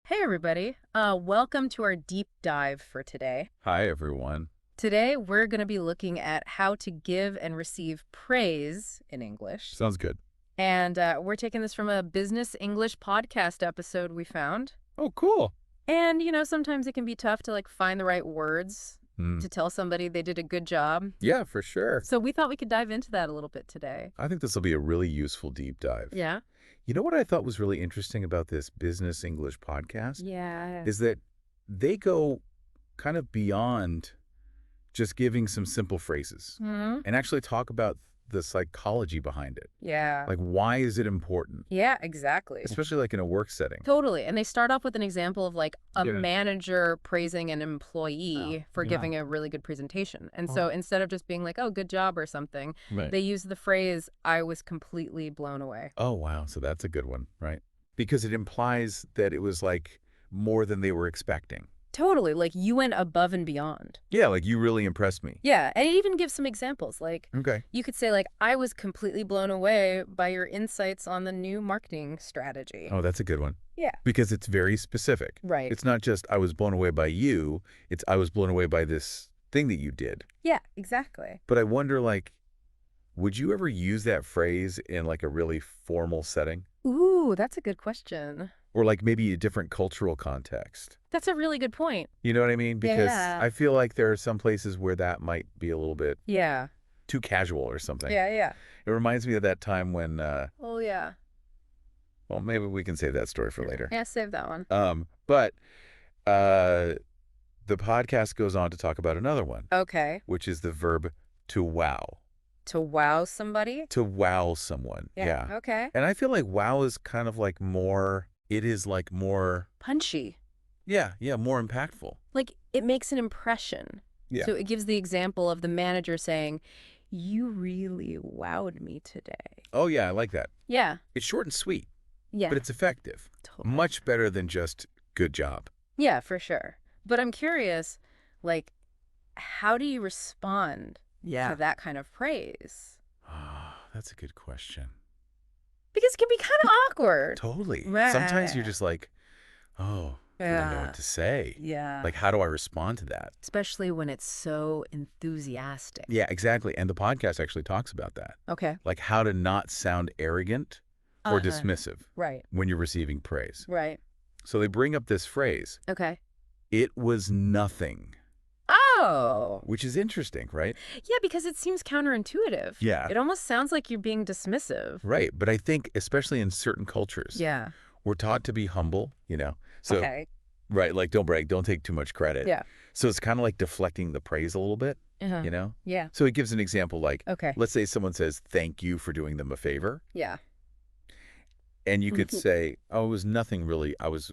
Hey everybody, welcome to our deep dive for today. Hi, everyone. Today we're going to be looking at how to give and receive praise in English. Sounds good. And we're taking this from a business English podcast episode we found. Oh, cool. And, sometimes it can be tough to find the right words Hmm. to tell somebody they did a good job. Yeah, for sure. So we thought we could dive into that a little bit today. I think this will be a really useful deep dive. Yeah? You know what I thought was really interesting about this business English podcast? Yeah. Is that they go kind of beyond just giving some simple phrases Hmm. and actually talk about the psychology behind it. Yeah. Like, why is it important? Yeah, exactly. Especially in a work setting. Totally. And they start off with an example of a Yeah. manager praising an employee for yeah. giving a really good presentation. And so instead of just being like, oh, good job or something, Right. they use the phrase, I was completely blown away. Oh, wow. So that's a good one, right? Because it implies that it was more than they were expecting. Totally. You went above and beyond. Yeah, you really impressed me. Yeah. And it even gives some examples. Okay. You could say I was completely blown away by your insights on the new marketing strategy. Oh, that's a good one. Yeah. Because it's very specific. Right. It's not just I was blown away by you. It's I was blown away by this thing that you did. Yeah, exactly. But I wonder, would you ever use that phrase in a really formal setting? Ooh, that's a good question. Or maybe a different cultural context? That's a really good point. You know what I mean? Because Yeah. I feel like there are some places where that might be a little bit Yeah. too casual or something. Yeah. It reminds me of that time when, Oh, yeah. well, maybe we can save that story for later. Yeah, save that one. But the podcast goes on to talk about another one, Okay. which is the verb to wow. To wow somebody? To wow someone. Yeah. Okay. And I feel like wow is kind of more, it is more, Punchy. yeah, more impactful. It makes an impression. Yeah. So it gives the example of the manager saying, you really wowed me today. Oh, yeah, I like that. Yeah. It's short and sweet, Yeah. but it's effective. Totally. Much better than just good job. Yeah, for sure. But I'm curious, how do you respond to that kind of praise? Oh, that's a good question. Because it can be kind of awkward. Totally. Right. Sometimes you're just oh, I don't know what to say. Yeah. How do I respond to that? Especially when it's so enthusiastic. Yeah, exactly. And the podcast actually talks about that. Okay. How to not sound arrogant or Uh-huh. dismissive Right. when you're receiving praise. Right. So they bring up this phrase, Okay. it was nothing, Oh. which is interesting, right? Yeah, because it seems counterintuitive. Yeah. It almost sounds like you're being dismissive. Right. But I think, especially in certain cultures, Yeah. we're taught to be humble, So, Okay. right, don't brag, don't take too much credit. Yeah. So it's kind of deflecting the praise a little bit, Uh-huh. Yeah. So it gives an example Okay. let's say someone says, thank you for doing them a favor. Yeah. And you could say, oh, it was nothing really. I was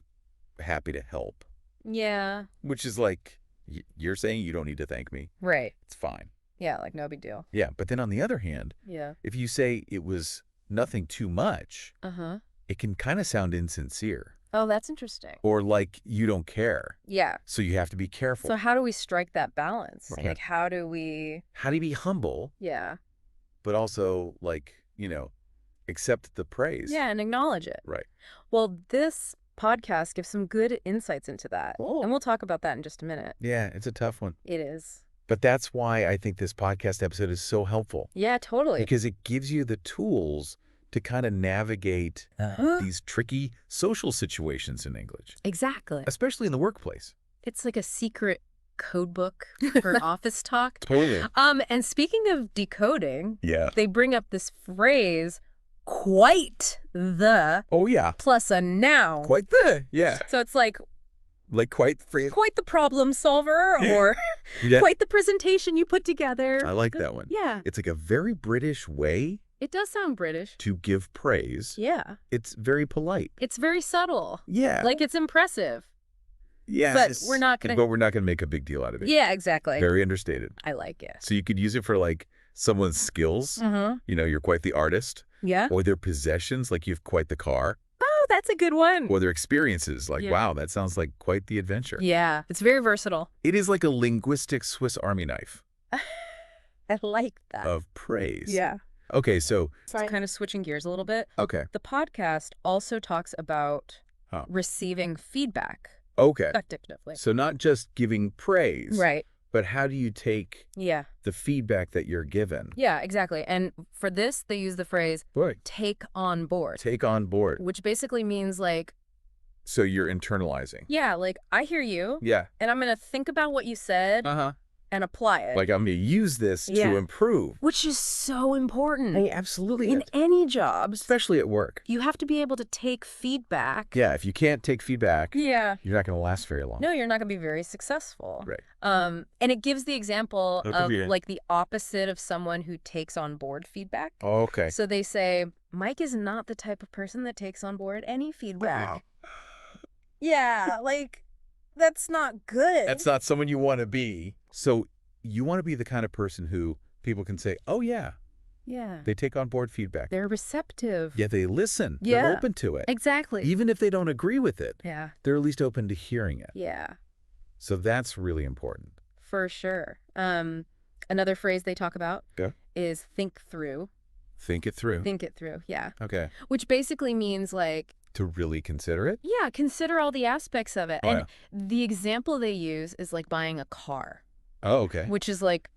happy to help. Yeah. Which is you're saying you don't need to thank me. Right. It's fine. Yeah, no big deal. Yeah. But then on the other hand, Yeah. if you say it was nothing too much, Uh-huh. it can kind of sound insincere Oh, that's interesting. or you don't care. Yeah. So you have to be careful. So how do we strike that balance? Right. How do we... How do you be humble, Yeah. but also accept the praise? Yeah, and acknowledge it. Right. Well, this podcast gives some good insights into that. Cool. And we'll talk about that in just a minute. Yeah, it's a tough one. It is. But that's why I think this podcast episode is so helpful. Yeah, totally. Because it gives you the tools to kind of navigate these tricky social situations in English, Exactly. especially in the workplace. It's like a secret code book for office talk. Totally. And speaking of decoding, Yeah. they bring up this phrase, quite the, Oh, yeah. plus a noun. Quite the, yeah. So it's Quite free. quite the problem solver or Yeah. quite the presentation you put together. I like that one. Yeah. It's a very British way It does sound British. to give praise. Yeah. It's very polite. It's very subtle. Yeah. It's impressive. yeah. but we're not gonna- But we're not going to make a big deal out of it. Yeah, exactly. Very understated. I like it. So you could use it for someone's skills. Uh-huh. You're quite the artist. Yeah. Or their possessions, you have quite the car. Oh, that's a good one. Or their experiences, Yeah. wow, that sounds like quite the adventure. Yeah. It's very versatile. It is like a linguistic Swiss Army knife I like that. of praise. Yeah. Okay, so, It's kind of switching gears a little bit. okay. The podcast also talks about receiving feedback. Okay. Effectively. So not just giving praise. Right. But how do you take the feedback that you're given? Yeah, exactly. And for this, they use the phrase, take on board. Take on board. Which basically means like... So you're internalizing. Yeah, like, I hear you. Yeah. And I'm going to think about what you said and apply it. Like, I'm going to use this to improve. Which is so important. Hey, absolutely. In any job. Especially at work. You have to be able to take feedback. Yeah, if you can't take feedback, you're not going to last very long. No, you're not going to be very successful. Right. And it gives the example of like the opposite of someone who takes on board feedback. Oh, okay. So they say, Mike is not the type of person that takes on board any feedback. Wow. Yeah, like, that's not good. That's not someone you want to be. So you want to be the kind of person who people can say, oh, yeah. Yeah. They take on board feedback. They're receptive. Yeah, they listen. Yeah. They're open to it. Exactly. Even if they don't agree with it. Yeah. They're at least open to hearing it. Yeah. So that's really important. For sure. Another phrase they talk about is think through. Think it through. Think it through, yeah. Okay. Which basically means like... To really consider it? Yeah, consider all the aspects of it. And the example they use is like buying a car. Oh, okay. Which is like...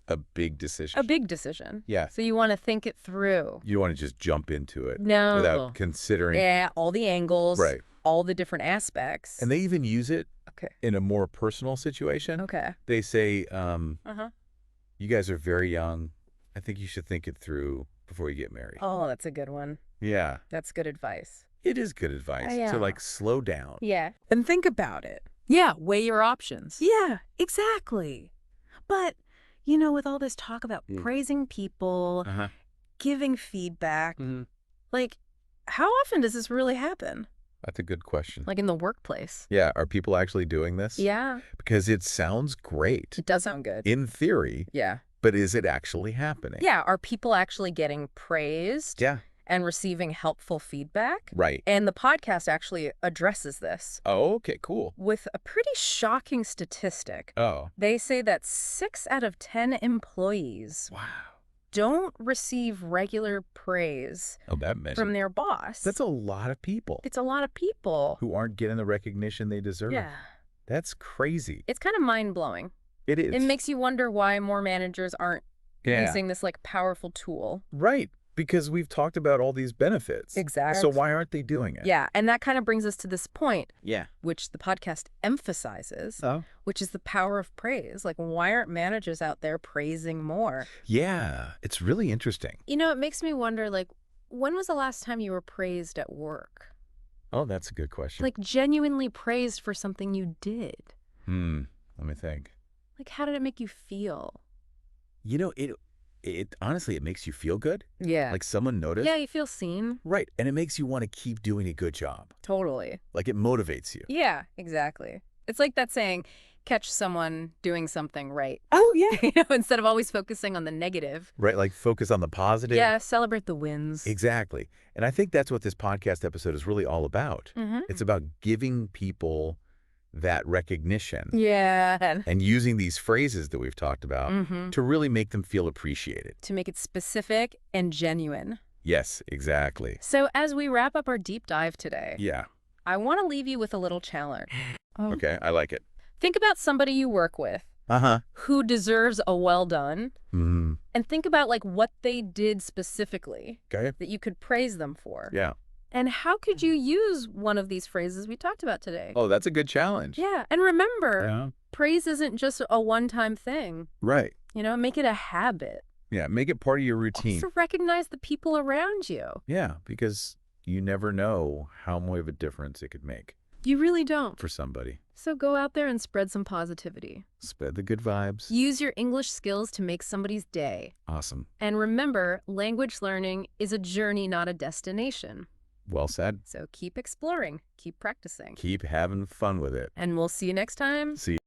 A big decision. A big decision. Yeah. So you want to think it through. You don't want to just jump into it. No. Without considering... Yeah, all the angles. Right. All the different aspects. And they even use it in a more personal situation. Okay. They say, you guys are very young. I think you should think it through before you get married. Oh, that's a good one. Yeah. That's good advice. It is good advice to like slow down. Yeah. And think about it. Yeah, weigh your options. Yeah, exactly. But, you know, with all this talk about praising people, giving feedback, like, how often does this really happen? That's a good question. Like in the workplace. Yeah. Are people actually doing this? Yeah. Because it sounds great. It does sound good. In theory. Yeah. But is it actually happening? Yeah. Are people actually getting praised? Yeah. And receiving helpful feedback? Right. And the podcast actually addresses this. Oh, okay, cool. With a pretty shocking statistic. Oh. They say that 6 out of 10 employees don't receive regular praise from their boss. That's a lot of people. It's a lot of people. Who aren't getting the recognition they deserve. Yeah. That's crazy. It's kind of mind-blowing. It is. It makes you wonder why more managers aren't using this like powerful tool. Right. Because we've talked about all these benefits. Exactly. So why aren't they doing it? Yeah. And that kind of brings us to this point. Yeah. Which the podcast emphasizes. Which is the power of praise. Like, why aren't managers out there praising more? Yeah. It's really interesting. You know, it makes me wonder, like, when was the last time you were praised at work? Oh, that's a good question. Like, genuinely praised for something you did. Let me think. Like, how did it make you feel? You know, it honestly, it makes you feel good. Yeah. Like someone noticed. Yeah, you feel seen. Right. And it makes you want to keep doing a good job. Totally. Like it motivates you. Yeah, exactly. It's like that saying, catch someone doing something right. Oh, yeah. You know, instead of always focusing on the negative. Right. Like focus on the positive. Yeah, celebrate the wins. Exactly. And I think that's what this podcast episode is really all about. It's about giving people that recognition. Yeah. And using these phrases that we've talked about to really make them feel appreciated. To make it specific and genuine. Yes, exactly. So as we wrap up our deep dive today, yeah, I want to leave you with a little challenge. Okay, I like it. Think about somebody you work with who deserves a well done. And think about like what they did specifically that you could praise them for. Yeah. And how could you use one of these phrases we talked about today? Oh, that's a good challenge. Yeah. And remember, praise isn't just a one-time thing. Right. You know, make it a habit. Yeah, make it part of your routine. Also recognize the people around you. Yeah, because you never know how much of a difference it could make. You really don't. For somebody. So go out there and spread some positivity. Spread the good vibes. Use your English skills to make somebody's day. Awesome. And remember, language learning is a journey, not a destination. Well said. So keep exploring, keep practicing. Keep having fun with it. And we'll see you next time. See you.